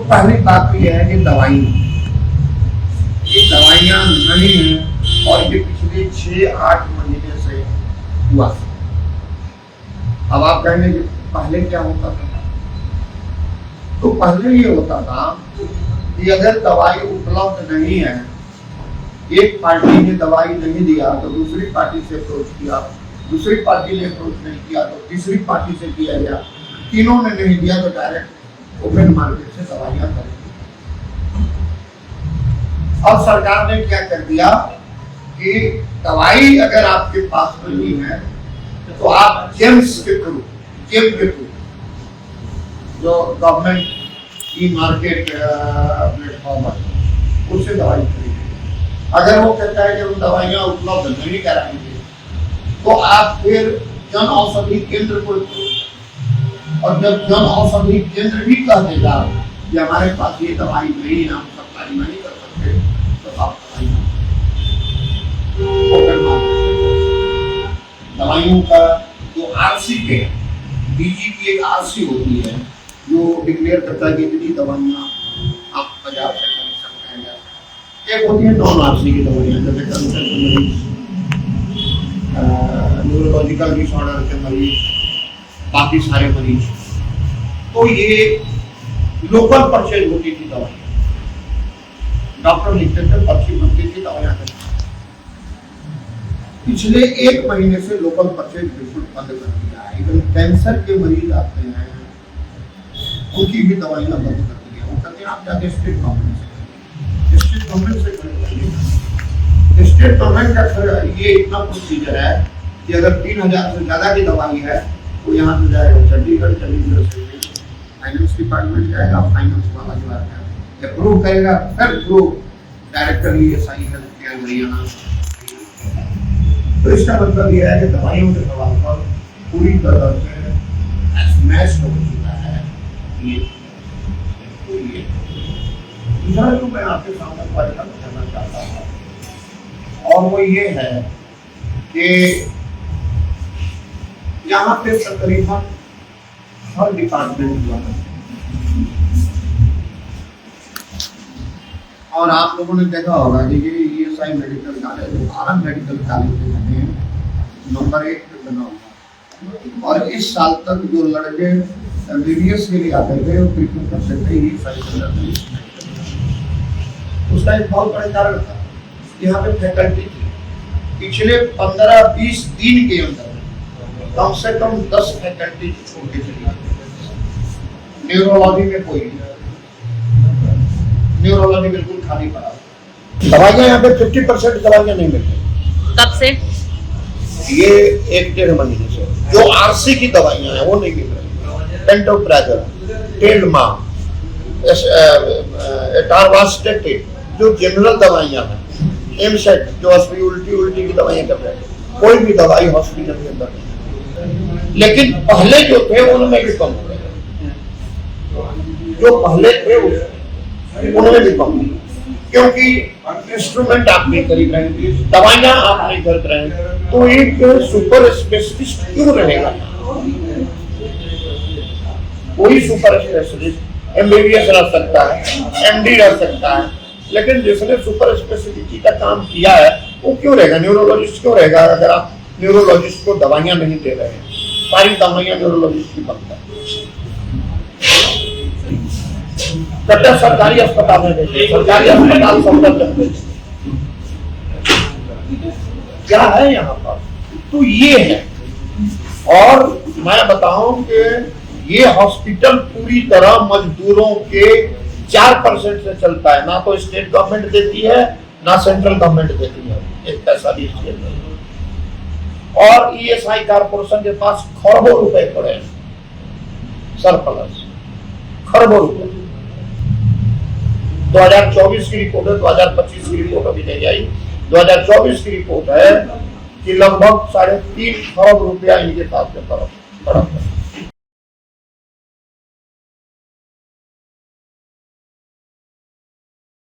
पहली बात तो यह है कि दवाइयाँ नहीं है और ये पिछले 6-8 महीने से हुआ। अब आप कहेंगे कि पहले क्या होता था? तो पहले ये होता था कि अगर दवाई उपलब्ध नहीं है, एक पार्टी ने दवाई नहीं दिया तो दूसरी पार्टी से अप्रोच किया, दूसरी पार्टी ने अप्रोच नहीं किया तो तीसरी पार्टी से किया गया, तीनों ने नहीं दिया तो डायरेक्ट ओपन मार्केट से दवाइयां खरीदी। अब सरकार ने क्या कर दिया कि दवाई अगर आपके पास नहीं है तो आप जेम्स के थ्रू जो गवर्नमेंट ई मार्केट प्लेटफॉर्म है उससे दवाई खरीदें। अगर वो कहता है कि हम दवाइयाँ उपलब्ध नहीं कराएंगे तो आप फिर जन औषधि केंद्र को, और जब जन औषधि केंद्र भी कह देगा कि हमारे पास ये दवाई नहीं है, हम सप्लाई नहीं कर सकते, तो आप दवाइयों का जो आरसी पे डीजी की एक आरसी होती है जो डिक्लेयर करता है कि इतनी दवाइयाँ आप बाजार से खरीद सकते हैं। एक होती है नॉन आरसी की दवाइयाँ, जैसे कैंसर के मरीज, न्यूरोलॉजिकल डिसऑर्डर के मरीज, बाकी सारे मरीज। तो ये लोकल परचेज होती थी दवाइयाँ, डॉक्टर लिखते थे, पर्ची बनती थी, दवाइयाँ। पिछले 1 महीने से लोकल परचेज बिल्कुल बंद कर दिया है। इवन कैंसर के मरीज आते हैं उनकी भी दवाइयाँ बंद कर दी है। वो कहते हैं आप जाके स्टेट गवर्नमेंट से करेंगे। स्टेट गवर्नमेंट का ये इतना प्रोसीजर है कि अगर 3000 से ज्यादा की दवाई है तो यहाँ से जाएगा चंडीगढ़ से फाइनेंस डिपार्टमेंट जाएगा, फाइनेंस वाला जो है अप्रूव करेगा, फिर approve directly ESI health care Haryana. तो इसका मतलब यह है कि दवाइयों के सवाल पर पूरी तरह से स्मैश हो चुका है ये। दूसरा जो मैं आपके सामने पॉइंट करना चाहता हूँ और वो ये है कि यहाँ पे तकरीबन हर डिपार्टमेंट द्वारा, और आप लोगों ने देखा होगा कि ये ESI medical college, Bharat medical college में नंबर 1 पे बना हुआ। और इस साल तक जो लड़के MBBS के लिए आते थे वो 53% ही उसका एक बहुत बड़ा कारण था, यहाँ पे फैकल्टी थी। पिछले 15-20 दिन के अंदर कम से कम 10 फैकल्टी छोड़ के चली गई। न्यूरोलॉजी में कोई नहीं, न्यूरोलॉजी बिल्कुल खाली पड़ा। दवाइयाँ यहाँ पे 50% दवाइयाँ नहीं मिलती। कब से? ये 1-1.5 महीने से जो आरसी की दवाइयाँ हैं वो नहीं मिल रही। पेंटोप्राजोल, टेल्मा, एटारवास्टेटिन जो जनरल दवाइयाँ हैं, एमसेट जो उल्टी की दवाइयाँ कर रहे हैं, कोई भी दवाई हॉस्पिटल के अंदर नहीं। लेकिन पहले जो थे उनमें भी कम हो गए, जो पहले थे उनमें भी कम, क्योंकि इंस्ट्रूमेंट आप नहीं खरीद रहे हैं, दवाइयाँ आप नहीं खरीद रहे हैं, तो एक सुपर स्पेशलिस्ट क्यों रहेगा? कोई सुपर स्पेशलिस्ट MBBS रह सकता है, MD रह सकता है, लेकिन जिसने सुपर स्पेशलिटी का काम किया है वो क्यों रहेगा? न्यूरोलॉजिस्ट क्यों रहेगा? अगर आप न्यूरोलॉजिस्ट को दवाइयाँ नहीं दे रहे हैं, सारी दवाइयाँ न्यूरोलॉजिस्ट की बनता है। कट्टा सरकारी अस्पताल में देखिए, सरकारी अस्पताल संबंध क्या है यहाँ पर? तो ये है। और मैं बताऊं कि ये हॉस्पिटल पूरी तरह मजदूरों के 4% से चलता है। ना तो स्टेट गवर्नमेंट देती है, ना सेंट्रल गवर्नमेंट देती है एक पैसा भी इसके अंदर। और ESI कारपोरेशन के पास खरबों रुपए पड़े हैं, सरप्लस खरबों रुपए। 2024 की रिपोर्ट है, 2025 की रिपोर्ट अभी नहीं आई। 2024 की रिपोर्ट है कि लगभग 3.5 खरब रुपया इनके पास में पड़ा।